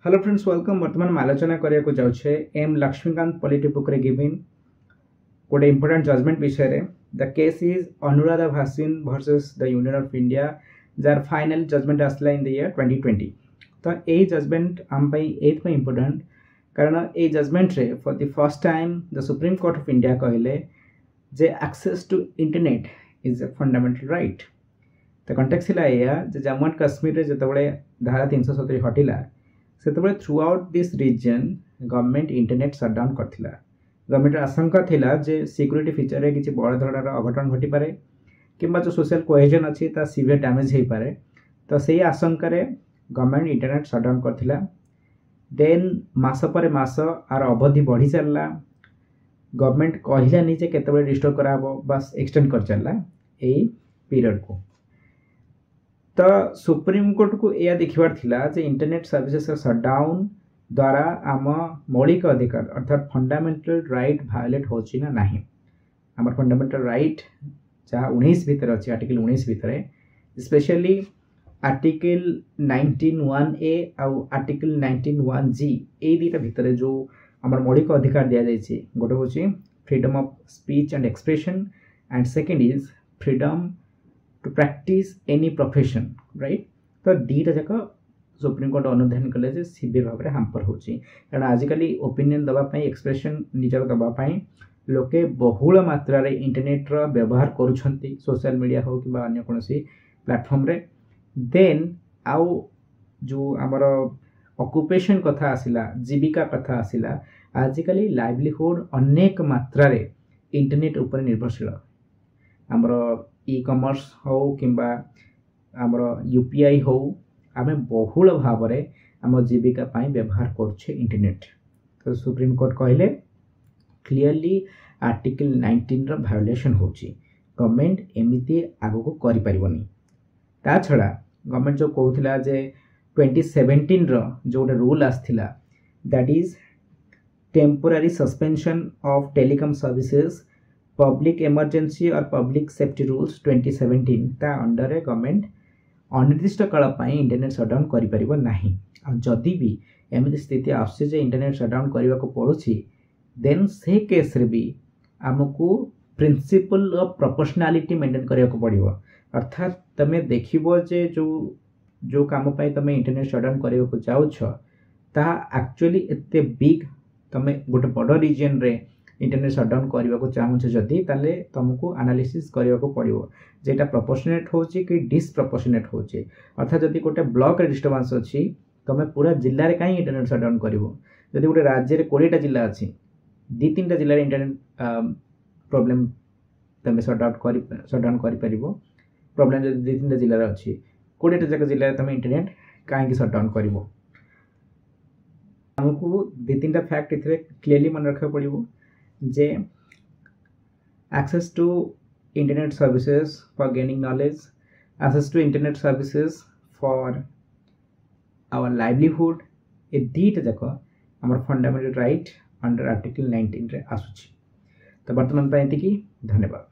Hello friends welcome वर्तमान आलोचना करिया को जाउछे एम लक्ष्मीकांत पॉलिटी बुक रे गिवन गोटे इंपोर्टेंट जजमेंट विषय रे the case is Anuradha Bhasin versus the Union of India जार फाइनल जजमेंट आसला इन द ईयर 2020 तो ए जजमेंट आम पई एथ में इंपोर्टेंट कारण ए जजमेंट रे for the first time the Supreme Court of India कहले जे access to internet is a fundamental right तो कंटेक्स्ट हिला या जे जम्मू एंड कश्मीर रे जतबळे धारा 370 हटिला से throughout this reason government internet shutdown करथिला। गवर्नमेंट आशंका थिला जे सिक्योरिटी फीचर रे किछि बड़ धरणार अघटन घटी पारे किंबा जो सोशल कोहेजन अछि ता सीवियर डैमेज हे पारे तो सेही आशंका रे government internet shutdown करथिला। Then mass पर मास आर अवधि बढ़ी चलला गवर्नमेंट कहिला नि जे केतेबे रिस्टोर कराबो बस एक्सटेंड कर चलला एई पीरियड को। तो सुप्रीम कोर्ट को यह देखिबार थिला जे इंटरनेट सर्विसेस शटडाउन द्वारा आम मौलिक अधिकार अर्थात फंडामेंटल राइट वायोलेट होची ना नाही। आम फंडामेंटल राइट जहाँ 19 भितर अच्छी आर्टिकल 19 भितर स्पेशली आर्टिकल 19(1)(a) आउ आर्टिकल 19(1)(g) ए दुटा भितर जो आम मौलिक अधिकार दि जाइए गोटे हूँ freedom of speech and expression and second is freedom to practise any profession right. तो दीटा जाक सुप्रीम कोर्ट अनुधान कले जे सीवियर भाव में हाम्पर होची कारण आजिकल ओपिनियन दवापाई एक्सप्रेशन निजर दवापाई लोके बहुल मात्रा रे इंटरनेट रो व्यवहार करूछंती सोशल मीडिया हो कि अन्य कोनसी प्लेटफॉर्म रे। देन आउ जो आमर ऑक्युपेशन कथा आसिला जीविका कथा आसिला आजिकल लाइवलीहुड अनेक मात्रा रे इंटरनेट ऊपर निर्भरशील आमर ई कॉमर्स हो किंबा आमर यूपीआई हो आमे बहुल भाव में आम जीविका पाई व्यवहार करछे इंटरनेट। तो सुप्रीम कोर्ट कहले क्लियरली आर्टिकल 19 रो वायोलेशन होची गवर्नमेंट एमिति आगो को करि परिबनी। ता छड़ा गवर्नमेंट जो कहउथिला जे 2017 रो जो रूल आस्थिला that is temporary suspension of telecom services public emergency और पब्लिक सेफ्टी रूल्स 2017 ता अंडर गवर्नमेंट अनिर्दिष्ट काल पाई इंटरनेट शटडाउन करि परिबो नाही। आ जदि भी एमिति स्थिति आसे जे इंटरनेट शटडाउन करबा को पड़ुछि देन से केस रे भी हमकु प्रिंसिपल ऑफ प्रोपोर्शनैलिटी मेंटेन करिया को पड़िबो अर्थात तमे देखिबो जे जो काम पाई तमे इंटरनेट शटडाउन करिया को चाहछ ता एक्चुअली एते बिग तमे गोटे बड़ रीजन रे इंटरनेट शटडाउन करने को चाहूँ जदि ताले तुमको एनालिसिस करने को पड़ो जेटा प्रोपोर्शनेट होची कि डिसप्रोपोर्शनेट होची अर्थात जदि गोटे ब्लॉक डिस्टर्बेंस अच्छी तुम पूरा जिले में कहीं इंटरनेट शटडाउन कर जदि गोटे राज्य में 20टा जिला अच्छी 2-3टा जिले में इंटरनेट प्रॉब्लम तुम शटडाउन कर प्रॉब्लम जब 2-3टा जिले अच्छी 20टा जाक जिले में तुम इंटरनेट कहीं शटडाउन कर आमको 2-3टा फैक्ट इतने क्लीयरली मन रखा पड़ो जे access to internet services for gaining knowledge, access to internet services for our livelihood ए दीटा जाक आमर फंडामेंटल राइट अंडर आर्टिकल 19 रे आसुची। तो वर्तमान पाई धन्यवाद।